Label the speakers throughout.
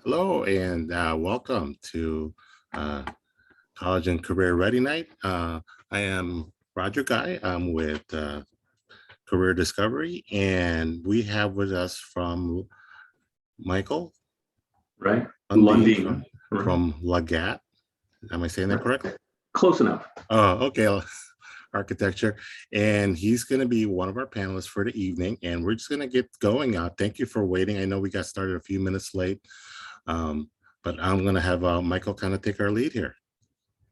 Speaker 1: Hello and welcome to uh, College and Career Ready Night. I am Roger Guy. I'm with Career Discovery, and we have with us from Michael
Speaker 2: Right?
Speaker 1: Undine
Speaker 2: Lundin, right?
Speaker 1: from Lagat. Am I saying that
Speaker 2: Right.
Speaker 1: correctly?
Speaker 2: Close enough.
Speaker 1: Oh, okay. Architecture. And he's going to be one of our panelists for the evening. And we're just going to get going. Thank you for waiting. I know we got started a few minutes late. Um, but I'm going to have Michael kind of take our lead here.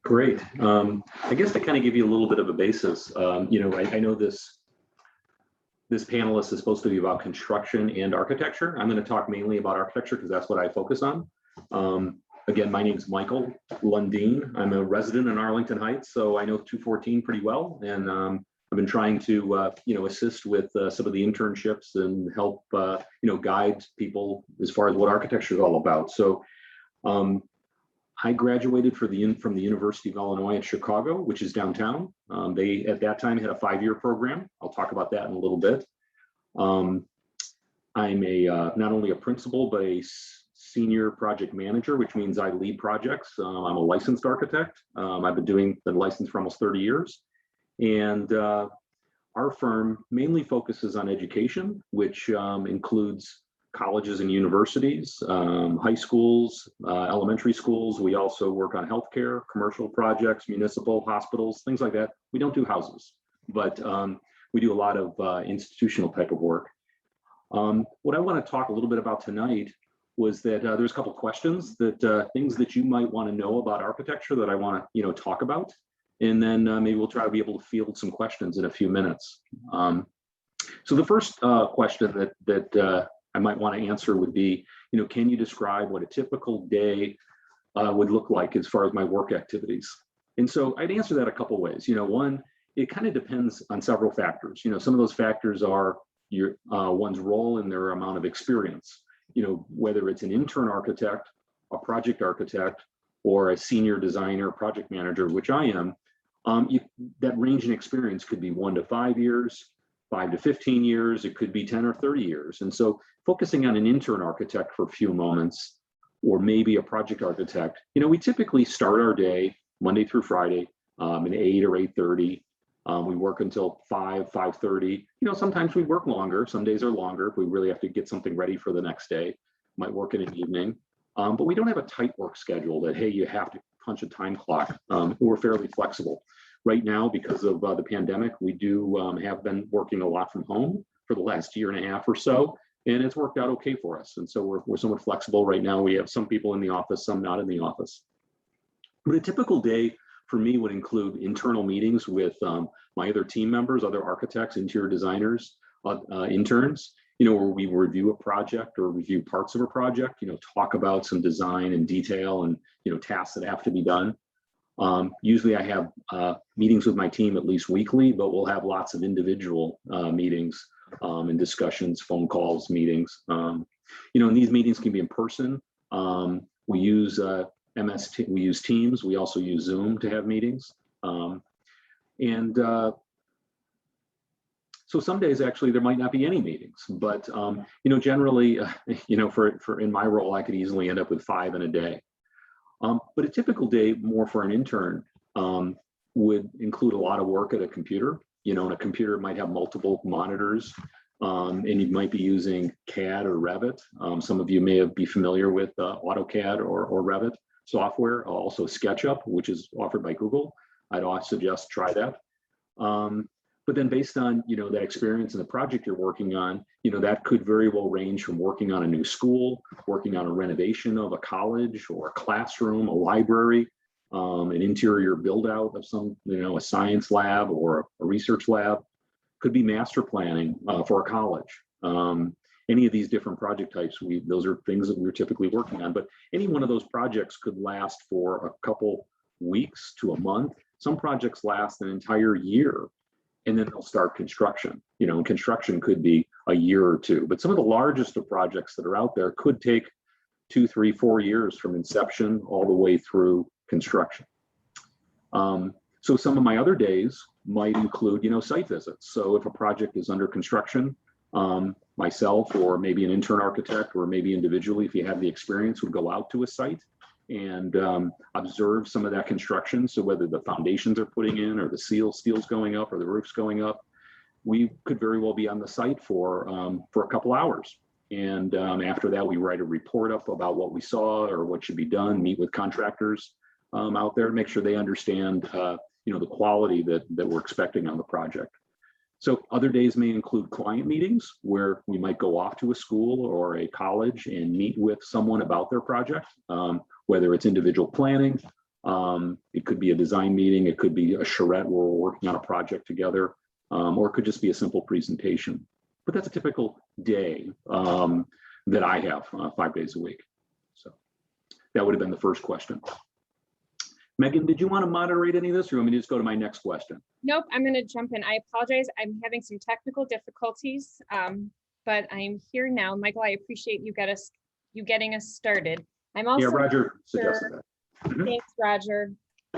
Speaker 2: Great. I guess to kind of give you a little bit of a basis, I know this panelist is supposed to be about construction and architecture. I'm going to talk mainly about architecture because that's what I focus on. Again, my name is Michael Lundin. I'm a resident in Arlington Heights, so I know 214 pretty well, and I've been trying to assist with some of the internships and help guide people as far as what architecture is all about. So I graduated from the University of Illinois at Chicago, which is downtown. They at that time had a 5-year program. I'll talk about that in a little bit. I'm not only a principal, but a senior project manager, which means I lead projects. I'm a licensed architect. I've been licensed for almost 30 years. And our firm mainly focuses on education, which includes colleges and universities, high schools, elementary schools. We also work on healthcare, commercial projects, municipal, hospitals, things like that. We don't do houses, but we do a lot of institutional type of work. What I want to talk a little bit about tonight was that there's a couple questions things that you might want to know about architecture that I want to talk about, and then maybe we'll try to be able to field some questions in a few minutes. So the first question that I might want to answer would be, can you describe what a typical day would look like as far as my work activities? And so I'd answer that a couple ways. One, it kind of depends on several factors. Some of those factors are one's role and their amount of experience. Whether it's an intern architect, a project architect, or a senior designer, project manager, which I am, that range in experience could be 1 to 5 years, 5 to 15 years, it could be 10 or 30 years. And so focusing on an intern architect for a few moments, or maybe a project architect, we typically start our day Monday through Friday at 8 or 8:30. We work until 5:30. Sometimes we work longer. Some days are longer if we really have to get something ready for the next day. Might work in an evening. But we don't have a tight work schedule that, hey, you have to punch a time clock. We're fairly flexible. Right now, because of the pandemic, we do have been working a lot from home for the last year and a half or so, and it's worked out okay for us. And so we're somewhat flexible right now. We have some people in the office, some not in the office. But a typical day for me would include internal meetings with my other team members, other architects, interior designers, interns, where we review a project or review parts of a project, talk about some design and detail and, tasks that have to be done. Usually I have meetings with my team at least weekly, but we'll have lots of individual meetings and discussions, phone calls, meetings. And these meetings can be in person. We use we use Teams. We also use Zoom to have meetings. So some days actually there might not be any meetings, but generally, for in my role, I could easily end up with 5 in a day. But a typical day more for an intern would include a lot of work at a computer. And a computer might have multiple monitors, and you might be using CAD or Revit. Some of you may be familiar with AutoCAD or Revit software, also SketchUp, which is offered by Google. I'd also suggest try that. But then based on, that experience and the project you're working on, that could very well range from working on a new school, working on a renovation of a college or a classroom, a library, an interior build out of some, a science lab or a research lab, could be master planning for a college. Any of these different project types, those are things that we're typically working on, but any one of those projects could last for a couple weeks to a month. Some projects last an entire year, and then they'll start construction. And construction could be a year or two, but some of the largest of projects that are out there could take 2, 3, 4 years from inception all the way through construction. So some of my other days might include, site visits. So if a project is under construction, myself or maybe an intern architect, or maybe individually, if you have the experience, would go out to a site and observe some of that construction. So whether the foundations are putting in, or the steel's going up, or the roof's going up, we could very well be on the site for a couple hours. And after that, we write a report up about what we saw or what should be done, meet with contractors out there, make sure they understand the quality that we're expecting on the project. So other days may include client meetings, where we might go off to a school or a college and meet with someone about their project, whether it's individual planning, it could be a design meeting, it could be a charrette where we're working on a project together, or it could just be a simple presentation. But that's a typical day that I have 5 days a week. So that would have been the first question. Megan, did you want to moderate any of this, or you want me to just go to my next question?
Speaker 3: Nope, I'm going to jump in. I apologize. I'm having some technical difficulties, but I'm here now. Michael, I appreciate you getting us started. I'm also
Speaker 2: Roger suggested that.
Speaker 3: Thanks, Roger.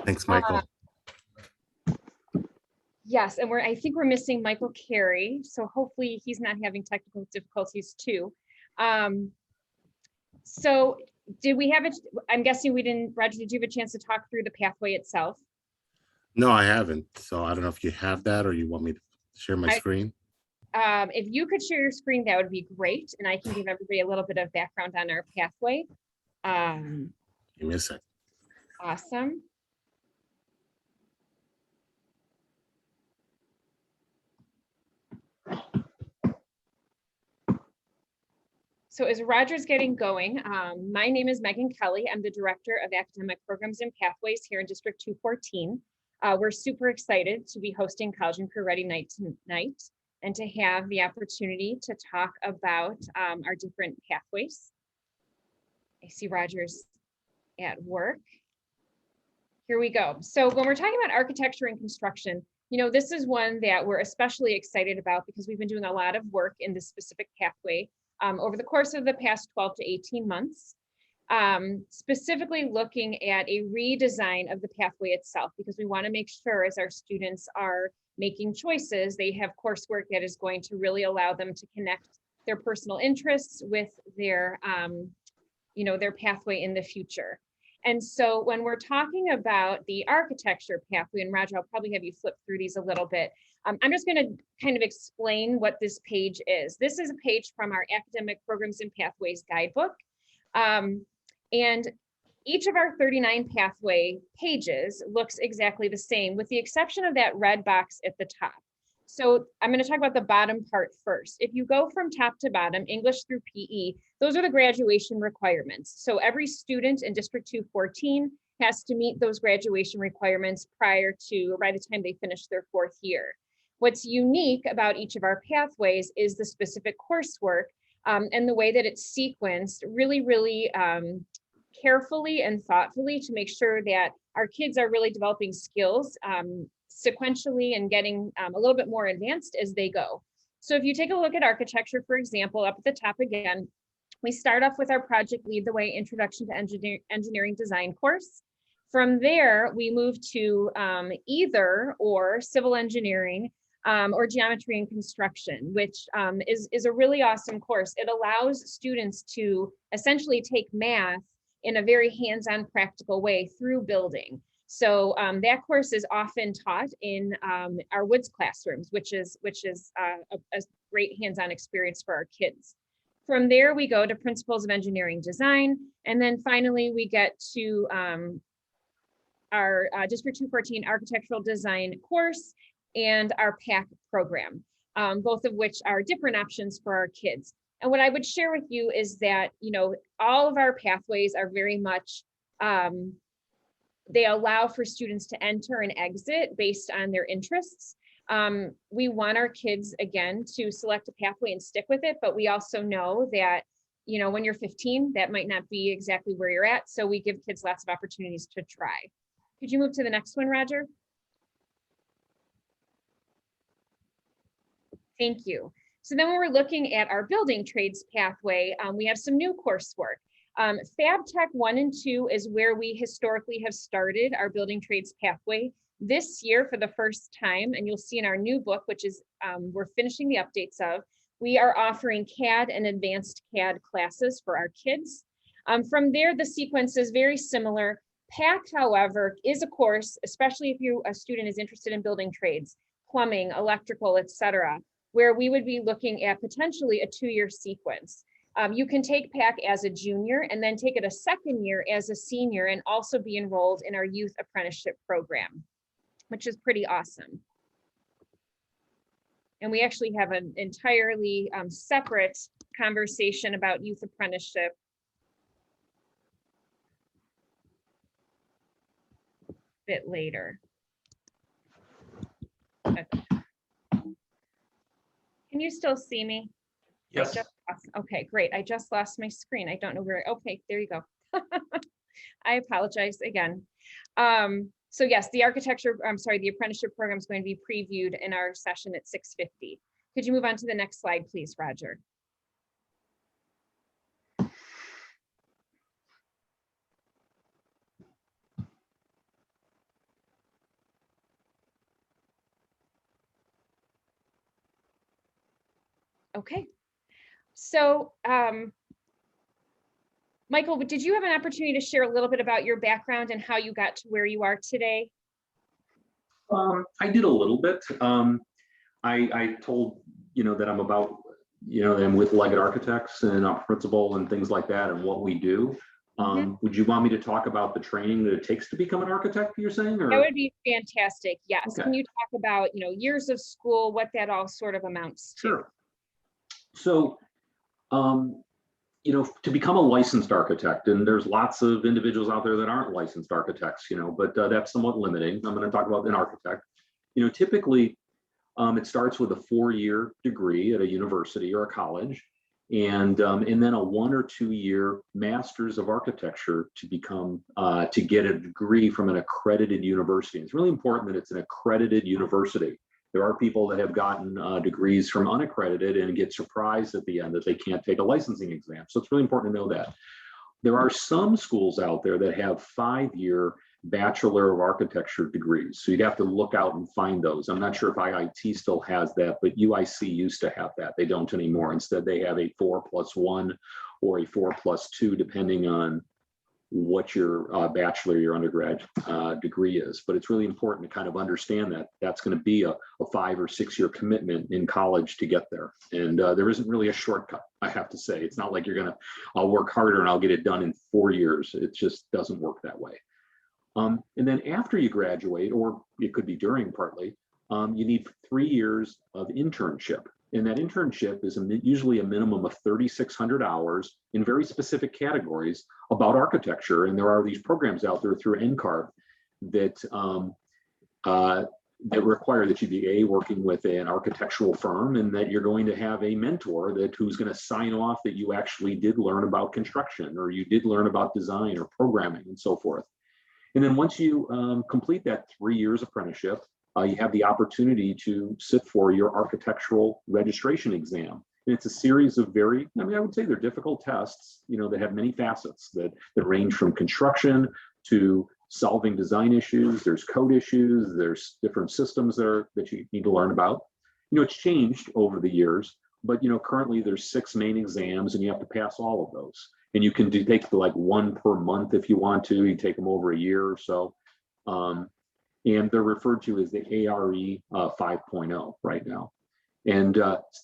Speaker 1: Thanks, Michael.
Speaker 3: Yes, and I think we're missing Michael Carey, so hopefully he's not having technical difficulties too. So did we have it? I'm guessing we didn't. Roger, did you have a chance to talk through the pathway itself?
Speaker 1: No, I haven't. So I don't know if you have that, or you want me to share my screen.
Speaker 3: If you could share your screen, that would be great. And I can give everybody a little bit of background on our pathway.
Speaker 1: Give me a sec.
Speaker 3: Awesome. So as Roger's getting going, my name is Megan Kelly. I'm the Director of Academic Programs and Pathways here in District 214. We're super excited to be hosting College and Career Ready Night tonight, and to have the opportunity to talk about our different pathways. I see Roger's at work. Here we go. So when we're talking about architecture and construction, this is one that we're especially excited about because we've been doing a lot of work in this specific pathway over the course of the past 12 to 18 months, specifically looking at a redesign of the pathway itself, because we want to make sure as our students are making choices, they have coursework that is going to really allow them to connect their personal interests with their, their pathway in the future. And so when we're talking about the architecture pathway, and Roger, I'll probably have you flip through these a little bit. I'm just going to kind of explain what this page is. This is a page from our Academic Programs and Pathways guidebook. And each of our 39 pathway pages looks exactly the same, with the exception of that red box at the top. So I'm going to talk about the bottom part first. If you go from top to bottom, English through PE, those are the graduation requirements. So every student in District 214 has to meet those graduation requirements by the time they finish their 4th year. What's unique about each of our pathways is the specific coursework and the way that it's sequenced really carefully and thoughtfully to make sure that our kids are really developing skills sequentially and getting a little bit more advanced as they go. So if you take a look at architecture, for example, up at the top again, we start off with our project Lead the Way Introduction to Engineering Design course. From there, we move to either or civil engineering or geometry and construction, which is a really awesome course. It allows students to essentially take math in a very hands-on practical way through building. So that course is often taught in our Woods classrooms, which is a great hands-on experience for our kids. From there, we go to Principles of Engineering Design. And then finally, we get to our District 214 Architectural Design course and our PAC program, both of which are different options for our kids. And what I would share with you is that, all of our pathways are very much, they allow for students to enter and exit based on their interests. We want our kids, again, to select a pathway and stick with it, but we also know that, when you're 15, that might not be exactly where you're at. So we give kids lots of opportunities to try. Could you move to the next one, Roger? Thank you. So then when we're looking at our building trades pathway, we have some new coursework. Fab Tech 1 and 2 is where we historically have started our building trades pathway. This year, for the first time, and you'll see in our new book, which is we're finishing the updates of, We are offering CAD and advanced CAD classes for our kids. From there, the sequence is very similar. PAC, however, is a course, especially if a student is interested in building trades, plumbing, electrical, etc., where we would be looking at potentially a 2-year sequence. You can take PAC as a junior and then take it a second year as a senior and also be enrolled in our youth apprenticeship program, which is pretty awesome. And we actually have an entirely separate conversation about youth apprenticeship a bit later. Okay. Can you still see me?
Speaker 2: Yes.
Speaker 3: Okay, great. I just lost my screen. I don't know where. Okay, there you go. I apologize again. So yes, the apprenticeship program is going to be previewed in our session at 6:50. Could you move on to the next slide, please, Roger? Okay. So, Michael, did you have an opportunity to share a little bit about your background and how you got to where you are today?
Speaker 2: I did a little bit. I told, that I'm about, that I'm with Leggett Architects and I'm principal and things like that and what we do. Would you want me to talk about the training that it takes to become an architect, you're saying? Or?
Speaker 3: That would be fantastic. Yes.
Speaker 2: Okay.
Speaker 3: Can you talk about, years of school, what that all sort of amounts to?
Speaker 2: Sure. So, to become a licensed architect, and there's lots of individuals out there that aren't licensed architects, but that's somewhat limiting. I'm going to talk about an architect. Typically, it starts with a 4-year degree at a university or a college, and then a 1 or 2 year master's of architecture to become to get a degree from an accredited university. It's really important that it's an accredited university. There are people that have gotten degrees from unaccredited and get surprised at the end that they can't take a licensing exam. So it's really important to know that. There are some schools out there that have 5-year Bachelor of Architecture degrees. So you'd have to look out and find those. I'm not sure if IIT still has that, but UIC used to have that. They don't anymore. Instead, they have a 4+1 or a 4+2, depending on what your bachelor, your undergrad degree is. But it's really important to kind of understand that that's going to be a 5 or 6 year commitment in college to get there. And there isn't really a shortcut, I have to say. It's not like I'll work harder and I'll get it done in 4 years. It just doesn't work that way. And then after you graduate, or it could be during partly, you need 3 years of internship. And that internship is usually a minimum of 3,600 hours in very specific categories about architecture. And there are these programs out there through NCARB that require that you be working with an architectural firm, and that you're going to have a mentor who's going to sign off that you actually did learn about construction, or you did learn about design or programming and so forth. And then once you complete that 3 years apprenticeship, you have the opportunity to sit for your architectural registration exam. And it's a series of I would say they're difficult tests, that have many facets that range from construction to solving design issues. There's code issues, there's different systems that you need to learn about. It's changed over the years, but currently there's 6 main exams and you have to pass all of those. And you can take like 1 per month if you want to. You take them over a year or so. And they're referred to as the ARE 5.0 right now. And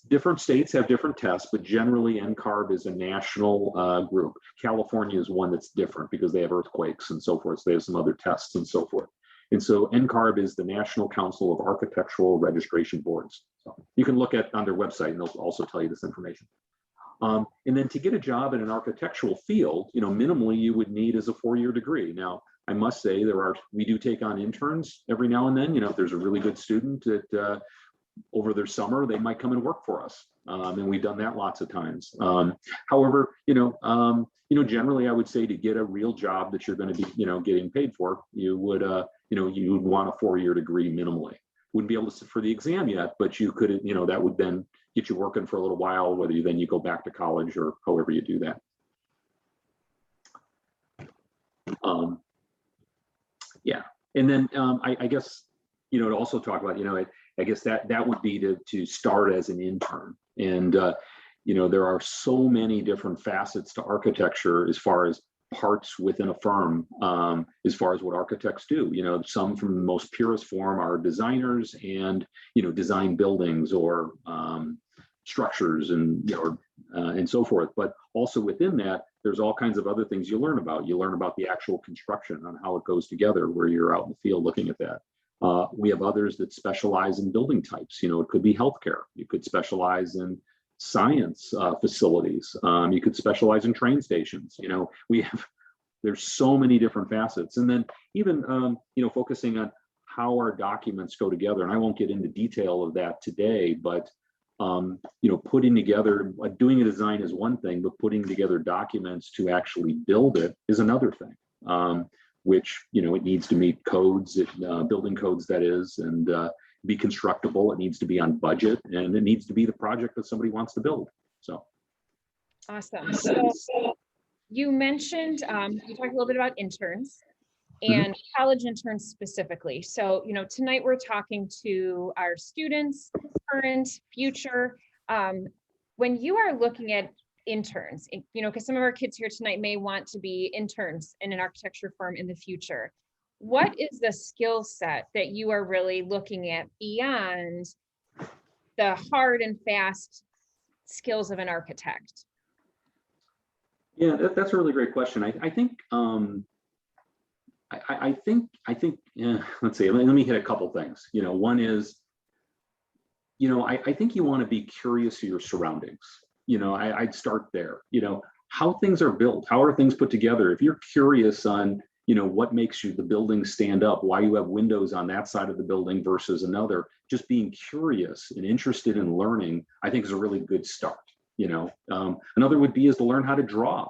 Speaker 2: different states have different tests, but generally NCARB is a national group. California is one that's different because they have earthquakes and so forth. So they have some other tests and so forth. And so NCARB is the National Council of Architectural Registration Boards. So you can look on their website and they'll also tell you this information. And then to get a job in an architectural field, minimally you would need is a 4-year degree. Now, I must say we do take on interns every now and then. If there's a really good student that over their summer, they might come and work for us. And we've done that lots of times. However, generally I would say to get a real job that you're going to be, getting paid for, you would want a 4-year degree minimally. Wouldn't be able to sit for the exam yet, but you could, that would then get you working for a little while, whether you go back to college or however you do that. Yeah, and then I guess, to also talk about, I guess that would be to start as an intern. And there are so many different facets to architecture as far as parts within a firm, as far as what architects do. Some from the most purest form are designers and design buildings or structures and so forth. But also within that, there's all kinds of other things you learn about. You learn about the actual construction on how it goes together, where you're out in the field looking at that. We have others that specialize in building types. It could be healthcare. You could specialize in science facilities. You could specialize in train stations. There's so many different facets. And then even, focusing on how our documents go together. And I won't get into detail of that today, but, putting together, doing a design is one thing, but putting together documents to actually build it is another thing, which, it needs to meet codes, building codes, that is, and be constructible. It needs to be on budget, and it needs to be the project that somebody wants to build. So.
Speaker 3: Awesome. So you mentioned, you talked a little bit about interns and college interns specifically. So, tonight we're talking to our students, current, future. When you are looking at interns, because some of our kids here tonight may want to be interns in an architecture firm in the future. What is the skill set that you are really looking at beyond the hard and fast skills of an architect?
Speaker 2: Yeah, that's a really great question. I think, let's see, let me hit a couple things. One is, I think you want to be curious of your surroundings. I'd start there, how things are built, how are things put together. If you're curious on, what makes the building stand up, why you have windows on that side of the building versus another, just being curious and interested in learning, I think is a really good start. Another would be is to learn how to draw.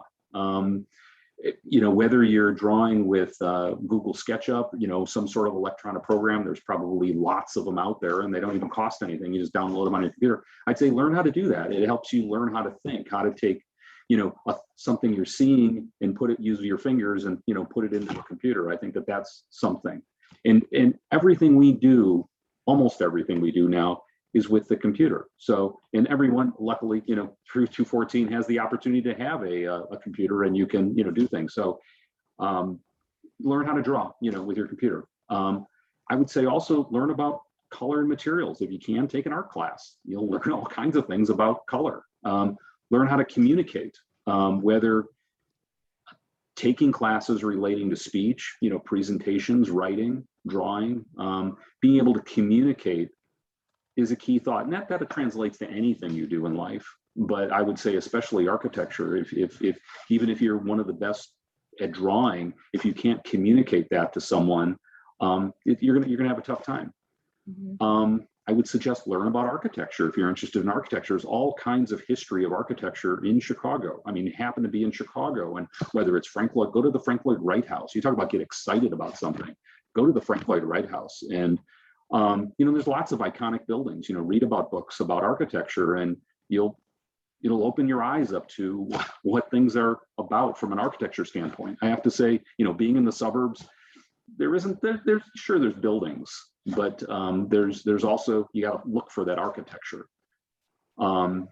Speaker 2: Whether you're drawing with Google SketchUp, some sort of electronic program, there's probably lots of them out there and they don't even cost anything. You just download them on your computer. I'd say learn how to do that. It helps you learn how to think, how to take, something you're seeing and use your fingers and, put it into a computer. I think that's something. And everything we do, almost everything we do now, is with the computer. So, and everyone, luckily, through 214 has the opportunity to have a computer, and you can, do things. So, learn how to draw, with your computer. I would say also learn about color and materials. If you can, take an art class. You'll learn all kinds of things about color. Learn how to communicate, whether taking classes relating to speech, presentations, writing, drawing, being able to communicate is a key thought. And that translates to anything you do in life. But I would say, especially architecture, if even if you're one of the best at drawing, if you can't communicate that to someone, you're gonna have a tough time. I would suggest learn about architecture. If you're interested in architecture, there's all kinds of history of architecture in Chicago. I mean, you happen to be in Chicago, and whether it's Frank Lloyd, go to the Frank Lloyd Wright House. You talk about get excited about something, go to the Frank Lloyd Wright House. And there's lots of iconic buildings. Read about books about architecture, and it'll open your eyes up to what things are about from an architecture standpoint. I have to say, being in the suburbs, there's buildings, but there's also, you got to look for that architecture. And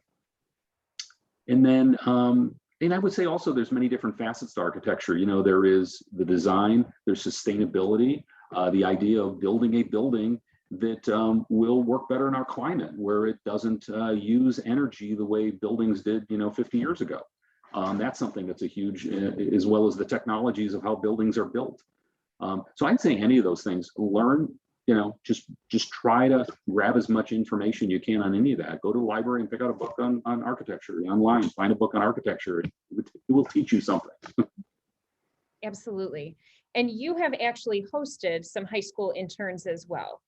Speaker 2: I would say also there's many different facets to architecture. There is the design, there's sustainability, the idea of building a building that will work better in our climate, where it doesn't use energy the way buildings did, 50 years ago. That's something that's a huge, as well as the technologies of how buildings are built. So I'd say any of those things, learn, just try to grab as much information you can on any of that. Go to the library and pick out a book on architecture online, find a book on architecture. It will teach you something.
Speaker 3: Absolutely. And you have actually hosted some high school interns as well.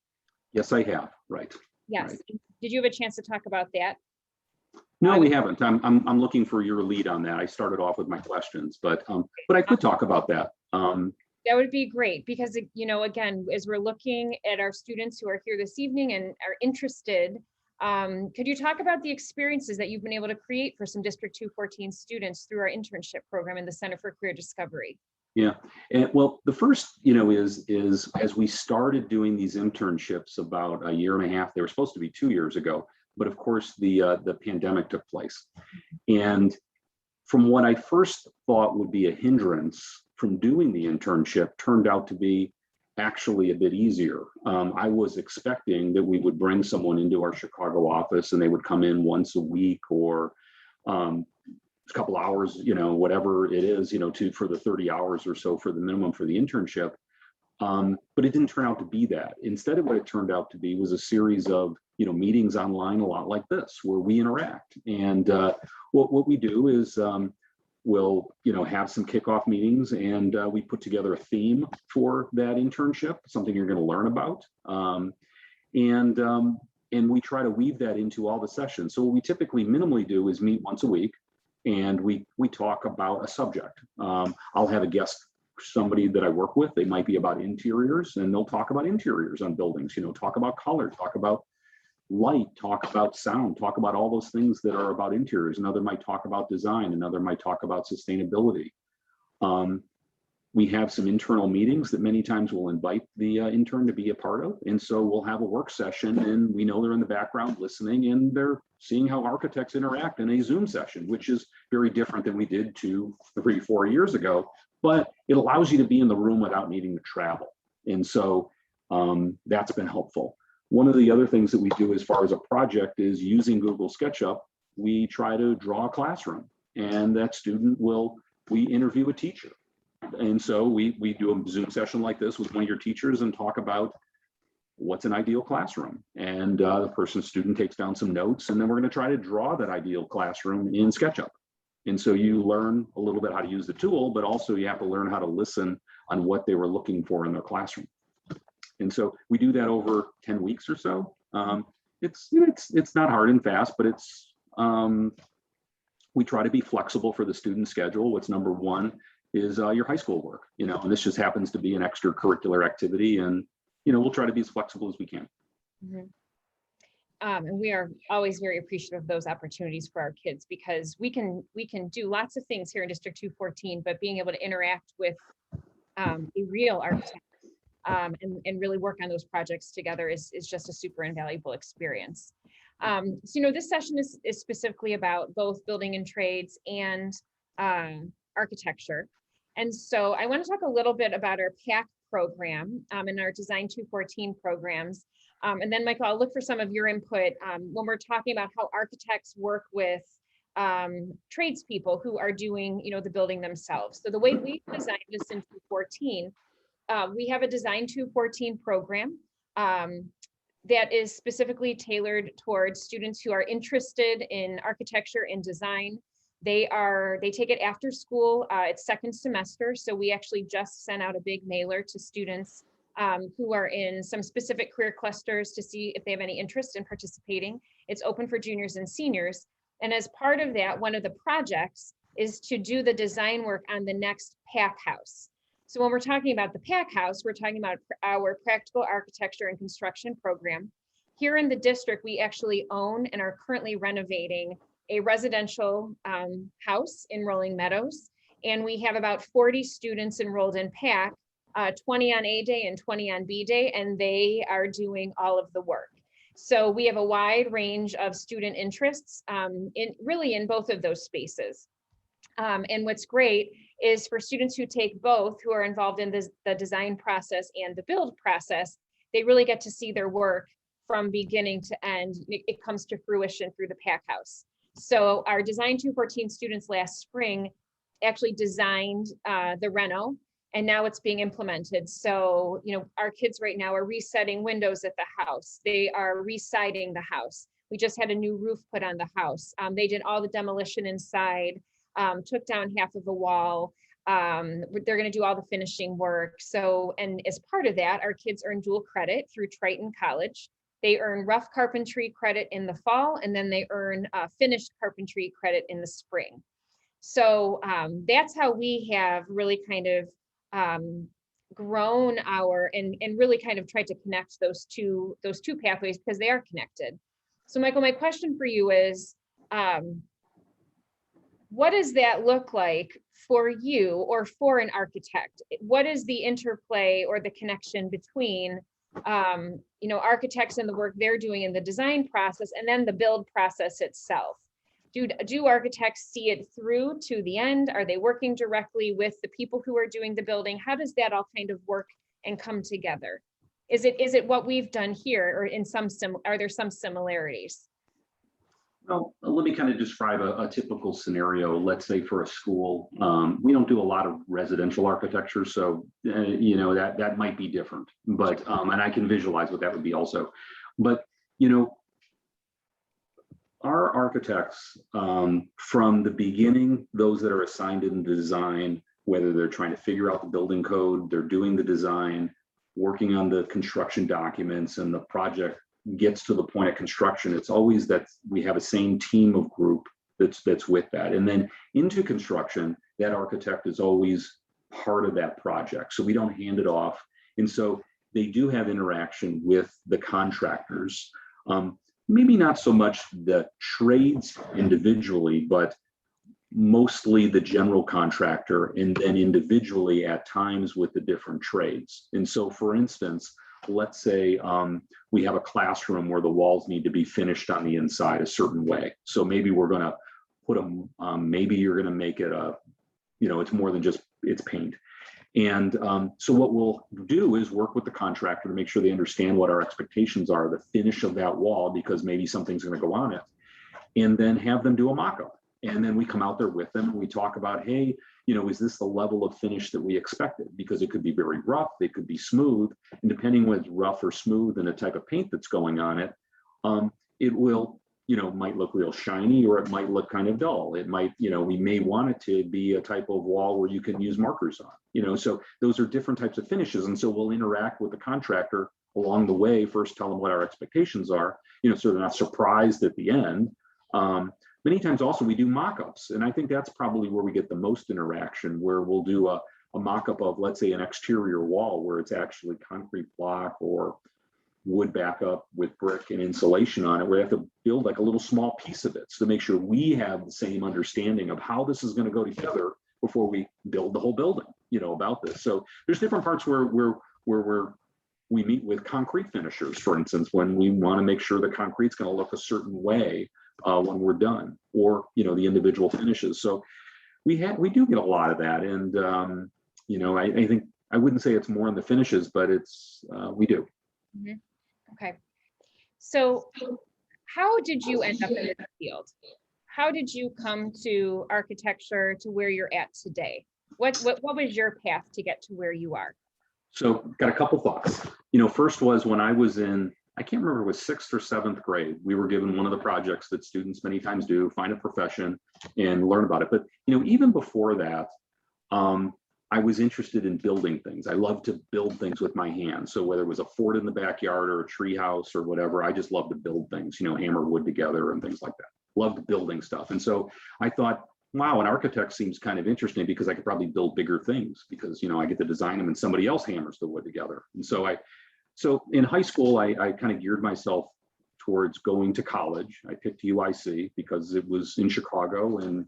Speaker 2: Yes, I have. Right.
Speaker 3: Yes.
Speaker 2: Right.
Speaker 3: Did you have a chance to talk about that?
Speaker 2: No, we haven't. I'm looking for your lead on that. I started off with my questions, but I could talk about that.
Speaker 3: That would be great, because, again, as we're looking at our students who are here this evening and are interested, could you talk about the experiences that you've been able to create for some District 214 students through our internship program in the Center for Career Discovery?
Speaker 2: Yeah, and well, the first, is as we started doing these internships about a year and a half, they were supposed to be 2 years ago. but of course the pandemic took place. And from what I first thought would be a hindrance from doing the internship turned out to be actually a bit easier. I was expecting that we would bring someone into our Chicago office and they would come in once a week or a couple hours, whatever it is, for the 30 hours or so for the minimum for the internship. But it didn't turn out to be that. Instead, what it turned out to be was a series of meetings online, a lot like this, where we interact. And what we do is we'll have some kickoff meetings, and we put together a theme for that internship, something you're going to learn about, and we try to weave that into all the sessions. So what we typically minimally do is meet once a week, and we talk about a subject. I'll have a guest, somebody that I work with. They might be about interiors, and they'll talk about interiors on buildings. Talk about color, talk about light, talk about sound, talk about all those things that are about interiors. Another might talk about design, another might talk about sustainability. We have some internal meetings that many times we'll invite the intern to be a part of. And so we'll have a work session, and we know they're in the background listening, and they're seeing how architects interact in a Zoom session, which is very different than we did 2, 3, 4 years ago. But it allows you to be in the room without needing to travel. And so that's been helpful. One of the other things that we do as far as a project is using Google SketchUp, we try to draw a classroom, and that student we interview a teacher. And so we do a Zoom session like this with one of your teachers and talk about what's an ideal classroom. And the student takes down some notes, and then we're going to try to draw that ideal classroom in SketchUp. And so you learn a little bit how to use the tool, but also you have to learn how to listen on what they were looking for in their classroom. And so we do that over 10 weeks or so. It's not hard and fast, but we try to be flexible for the student schedule. What's number one is your high school work, and this just happens to be an extracurricular activity, and we'll try to be as flexible as we can.
Speaker 3: Mm-hmm. And we are always very appreciative of those opportunities for our kids, because we can do lots of things here in District 214, but being able to interact with a real architect and really work on those projects together is just a super invaluable experience. So, this session is specifically about both building and trades and architecture. And so I want to talk a little bit about our PAC program and our Design 214 programs. And then, Michael, I'll look for some of your input when we're talking about how architects work with tradespeople who are doing, the building themselves. So the way we designed this in 214, we have a Design 214 program that is specifically tailored towards students who are interested in architecture and design. They take it after school. It's second semester. So we actually just sent out a big mailer to students who are in some specific career clusters to see if they have any interest in participating. It's open for juniors and seniors. And as part of that, one of the projects is to do the design work on the next PAC house. So when we're talking about the PAC house, we're talking about our practical architecture and construction program. Here in the district, we actually own and are currently renovating a residential house in Rolling Meadows. And we have about 40 students enrolled in PAC, 20 on A day and 20 on B day, and they are doing all of the work. So we have a wide range of student interests in both of those spaces. And what's great is for students who take both, who are involved in the design process and the build process, they really get to see their work from beginning to end. It comes to fruition through the PAC house. So our Design 214 students last spring actually designed the reno, and now it's being implemented. So, our kids right now are resetting windows at the house. They are residing the house. We just had a new roof put on the house. They did all the demolition inside, took down half of the wall. They're going to do all the finishing work. So, and as part of that, our kids earn dual credit through Triton College. They earn rough carpentry credit in the fall, and then they earn finished carpentry credit in the spring. So that's how we have really kind of grown and really kind of tried to connect those two pathways, because they are connected. So Michael, my question for you is, what does that look like for you or for an architect? What is the interplay or the connection between architects and the work they're doing in the design process, and then the build process itself. Do architects see it through to the end? Are they working directly with the people who are doing the building? How does that all kind of work and come together? Is it what we've done here, or are there some similarities?
Speaker 2: Well, let me kind of describe a typical scenario. Let's say for a school, we don't do a lot of residential architecture, so that might be different. But and I can visualize what that would be also. But our architects, from the beginning, those that are assigned in the design, whether they're trying to figure out the building code, they're doing the design, working on the construction documents, and the project gets to the point of construction, it's always that we have a same team of group that's with that. And then into construction, that architect is always part of that project. So we don't hand it off. And so they do have interaction with the contractors. Maybe not so much the trades individually, but mostly the general contractor, and then individually at times with the different trades. And so, for instance, let's say we have a classroom where the walls need to be finished on the inside a certain way. So maybe we're going to put them, maybe you're going to make it it's more than just it's paint. And so what we'll do is work with the contractor to make sure they understand what our expectations are, the finish of that wall, because maybe something's going to go on it, and then have them do a mock-up. And then we come out there with them and we talk about, hey, is this the level of finish that we expected? Because it could be very rough, it could be smooth, and depending whether it's rough or smooth and the type of paint that's going on it, it will, might look real shiny, or it might look kind of dull. It might, we may want it to be a type of wall where you can use markers on, so those are different types of finishes. And so we'll interact with the contractor along the way, first tell them what our expectations are, so they're not surprised at the end. Many times also we do mock-ups, and I think that's probably where we get the most interaction, where we'll do a mock-up of, let's say, an exterior wall where it's actually concrete block or wood backup with brick and insulation on it. We have to build like a little small piece of it to make sure we have the same understanding of how this is going to go together before we build the whole building, about this. So there's different parts where we meet with concrete finishers, for instance, when we want to make sure the concrete's going to look a certain way when we're done, or the individual finishes. So we do get a lot of that, and I think I wouldn't say it's more in the finishes, but it's we do.
Speaker 3: Mm-hmm. Okay, so how did you end up in this field? How did you come to architecture to where you're at today? What was your path to get to where you are?
Speaker 2: So got a couple thoughts. First was when I was in, I can't remember, it was 6th or 7th grade, we were given one of the projects that students many times do, find a profession and learn about it. But, even before that, I was interested in building things. I love to build things with my hands. So whether it was a fort in the backyard or a tree house or whatever, I just love to build things, hammer wood together and things like that. Loved building stuff. And so I thought, wow, an architect seems kind of interesting because I could probably build bigger things because, I get to design them and somebody else hammers the wood together. And so in high school, I kind of geared myself towards going to college. I picked UIC because it was in Chicago, and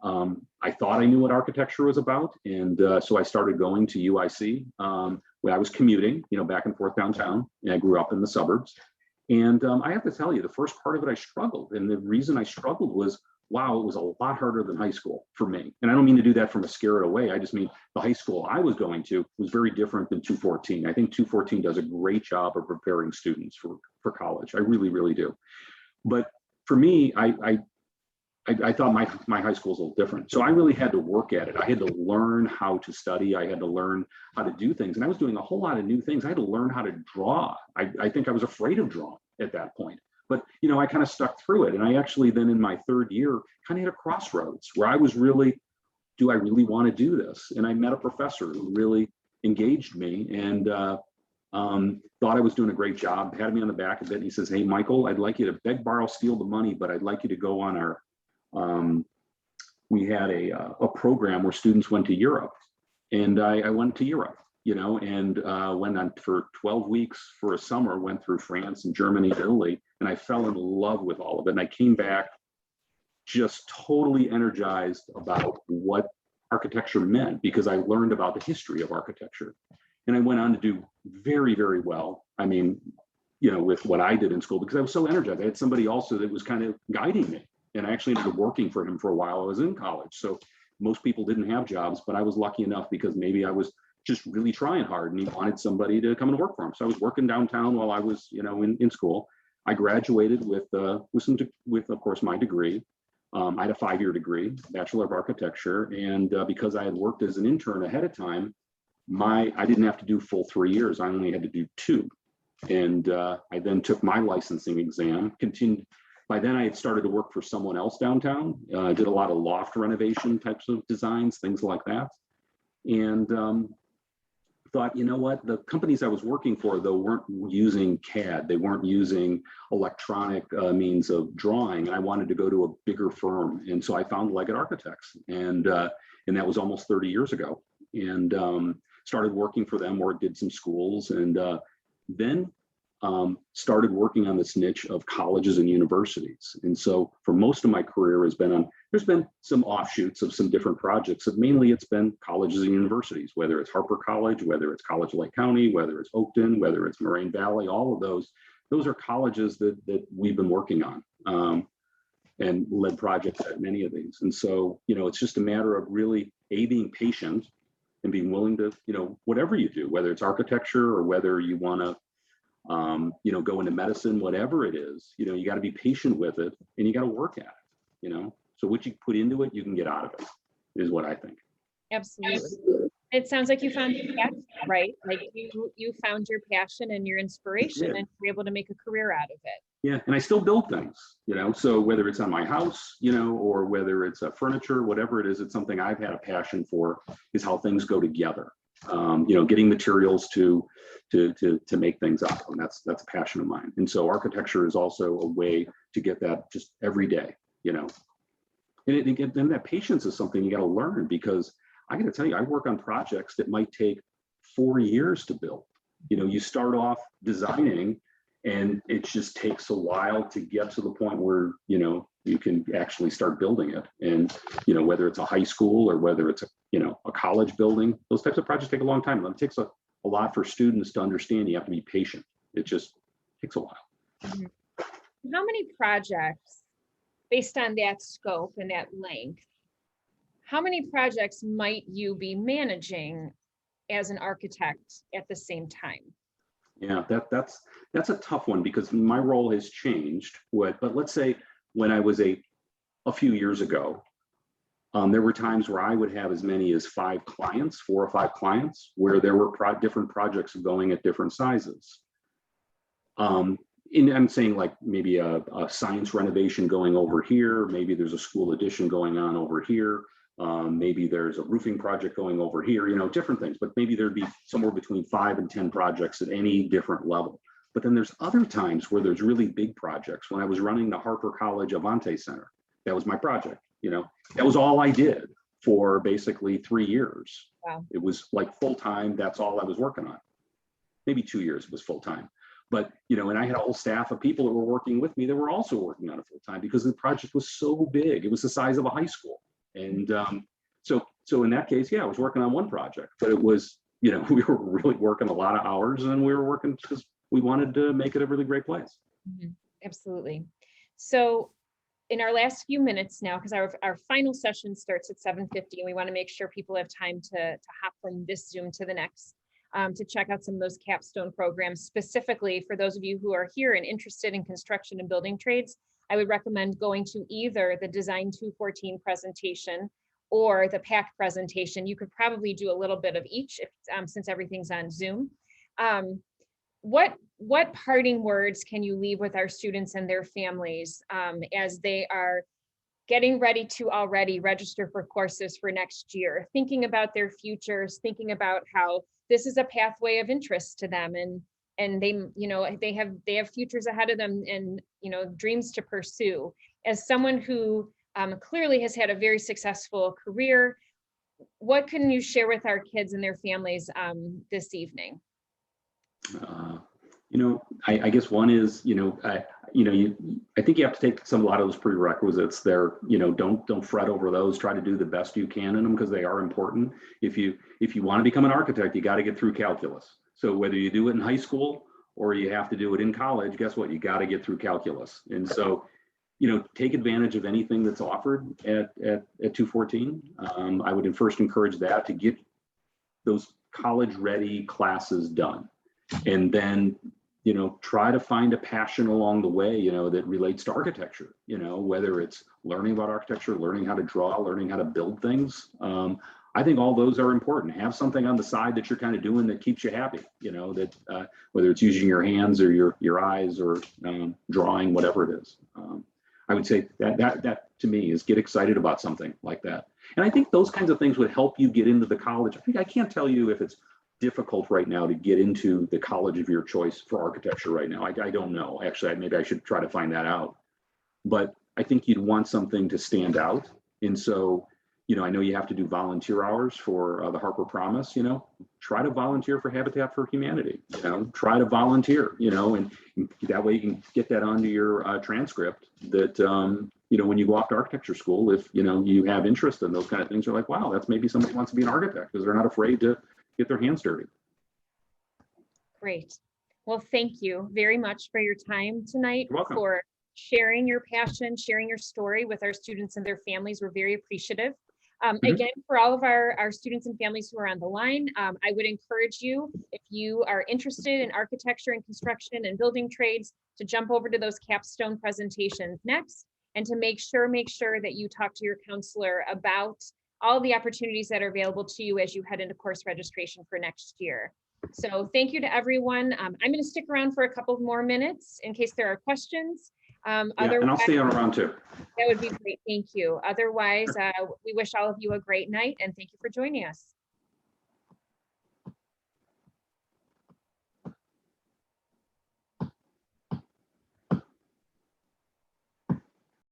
Speaker 2: I thought I knew what architecture was about. And so I started going to UIC when I was commuting, back and forth downtown. And I grew up in the suburbs. And I have to tell you, the first part of it, I struggled. And the reason I struggled was, wow, it was a lot harder than high school for me. And I don't mean to do that from a scare it away. I just mean the high school I was going to was very different than 214. I think 214 does a great job of preparing students for college. I really, really do. But for me, I thought my high school was a little different. So I really had to work at it. I had to learn how to study. I had to learn how to do things. And I was doing a whole lot of new things. I had to learn how to draw. I think I was afraid of drawing at that point. But, I kind of stuck through it. And I actually then in my 3rd year kind of hit a crossroads where I was really, do I really want to do this? And I met a professor who really engaged me and thought I was doing a great job, patted me on the back a bit. And he says, hey, Michael, I'd like you to beg, borrow, steal the money, but I'd like you to go on our, we had a program where students went to Europe. And I went to Europe. And went on for 12 weeks for a summer, went through France and Germany and Italy, and I fell in love with all of it. And I came back just totally energized about what architecture meant because I learned about the history of architecture. And I went on to do very, very well. I mean, you know, with what I did in school, because I was so energized. I had somebody also that was kind of guiding me. And I actually ended up working for him for a while. I was in college. So most people didn't have jobs, but I was lucky enough because maybe I was just really trying hard and he wanted somebody to come and work for him. So I was working downtown while I was, you know, in school. I graduated with of course, my degree. I had a 5-year degree, Bachelor of Architecture. And because I had worked as an intern ahead of time, I didn't have to do full 3 years. I only had to do 2. And I then took my licensing exam, continued. By then I had started to work for someone else downtown. I did a lot of loft renovation types of designs, things like that. And thought, you know what, the companies I was working for, though, weren't using CAD. They weren't using electronic means of drawing. And I wanted to go to a bigger firm. And so I found Leggett Architects. And that was almost 30 years ago. And started working for them, or did some schools. And then started working on this niche of colleges and universities. And so for most of my career there's been some offshoots of some different projects, but mainly it's been colleges and universities, whether it's Harper College, whether it's College Lake County, whether it's Oakton, whether it's Moraine Valley, all of those are colleges that we've been working on and led projects at many of these. And so, you know, it's just a matter of really being patient and being willing to, you know, whatever you do, whether it's architecture or whether you want to you know, go into medicine, whatever it is, you know, you got to be patient with it and you got to work at it, you know, so what you put into it, you can get out of it, is what I think.
Speaker 3: Absolutely. It sounds like you found your passion, right? Like you found your passion and your inspiration and you're able to make a career out of it.
Speaker 2: Yeah. And I still build things, you know, so whether it's on my house, you know, or whether it's furniture, whatever it is, it's something I've had a passion for, is how things go together. You know, getting materials to make things up, and that's a passion of mine. And so architecture is also a way to get that just every day, you know. And then that patience is something you got to learn, because I got to tell you, I work on projects that might take 4 years to build. You know, you start off designing, and it just takes a while to get to the point where, you know, you can actually start building it. And, you know, whether it's a high school or whether it's a college building, those types of projects take a long time. It takes a lot for students to understand. You have to be patient. It just takes a while.
Speaker 3: Mm-hmm. How many projects, based on that scope and that length, how many projects might you be managing as an architect at the same time?
Speaker 2: Yeah, that's a tough one, because my role has changed. But let's say when I was a few years ago, there were times where I would have as many as 4 or 5 clients, where there were different projects going at different sizes. And I'm saying, like, maybe a science renovation going over here, maybe there's a school addition going on over here, maybe there's a roofing project going over here, you know, different things. But maybe there'd be somewhere between 5 and 10 projects at any different level. But then there's other times where there's really big projects. When I was running the Harper College Avante Center, that was my project. You know, that was all I did for basically 3 years.
Speaker 3: Wow.
Speaker 2: It was like full-time. That's all I was working on. Maybe 2 years was full-time. But, you know, and I had a whole staff of people that were working with me that were also working on it full-time, because the project was so big. It was the size of a high school. And so in that case, yeah, I was working on one project, but it was, you know, we were really working a lot of hours, and we were working because we wanted to make it a really great place.
Speaker 3: Mm-hmm. Absolutely. So in our last few minutes now, because our final session starts at 7:50, and we want to make sure people have time to hop from this Zoom to the next, to check out some of those capstone programs. Specifically for those of you who are here and interested in construction and building trades, I would recommend going to either the Design 214 presentation or the PAC presentation. You could probably do a little bit of each since everything's on Zoom. What parting words can you leave with our students and their families as they are getting ready to already register for courses for next year, thinking about their futures, thinking about how this is a pathway of interest to them, and they, you know, they have futures ahead of them, and, you know, dreams to pursue. As someone who clearly has had a very successful career, what can you share with our kids and their families this evening?
Speaker 2: I guess one is, I think you have to take a lot of those prerequisites there, don't fret over those, try to do the best you can in them because they are important. If you want to become an architect, you got to get through calculus. So whether you do it in high school or you have to do it in college, guess what? You got to get through calculus. And so, take advantage of anything that's offered at 214. I would first encourage that to get those college ready classes done. And then, try to find a passion along the way, that relates to architecture, whether it's learning about architecture, learning how to draw, learning how to build things. I think all those are important. Have something on the side that you're kind of doing that keeps you happy, that whether it's using your hands or your eyes or drawing, whatever it is. I would say that to me is get excited about something like that. And I think those kinds of things would help you get into the college. I can't tell you if it's difficult right now to get into the college of your choice for architecture right now. I don't know. Actually, maybe I should try to find that out. But I think you'd want something to stand out. And so, I know you have to do volunteer hours for the Harper Promise, try to volunteer for Habitat for Humanity, try to volunteer, and that way you can get that onto your transcript that, when you go off to architecture school, if, you have interest in those kind of things, you're like, wow, that's maybe somebody who wants to be an architect because they're not afraid to get their hands dirty.
Speaker 3: Great. Well, thank you very much for your time tonight,
Speaker 2: for
Speaker 3: sharing your passion, sharing your story with our students and their families. We're very appreciative. Again, for all of our students and families who are on the line, I would encourage you, if you are interested in architecture and construction and building trades, to jump over to those capstone presentations next and to make sure that you talk to your counselor about all the opportunities that are available to you as you head into course registration for next year. So thank you to everyone. I'm going to stick around for a couple more minutes in case there are questions.
Speaker 2: And I'll stay around too.
Speaker 3: That would be great. Thank you. Otherwise, we wish all of you a great night and thank you for joining us.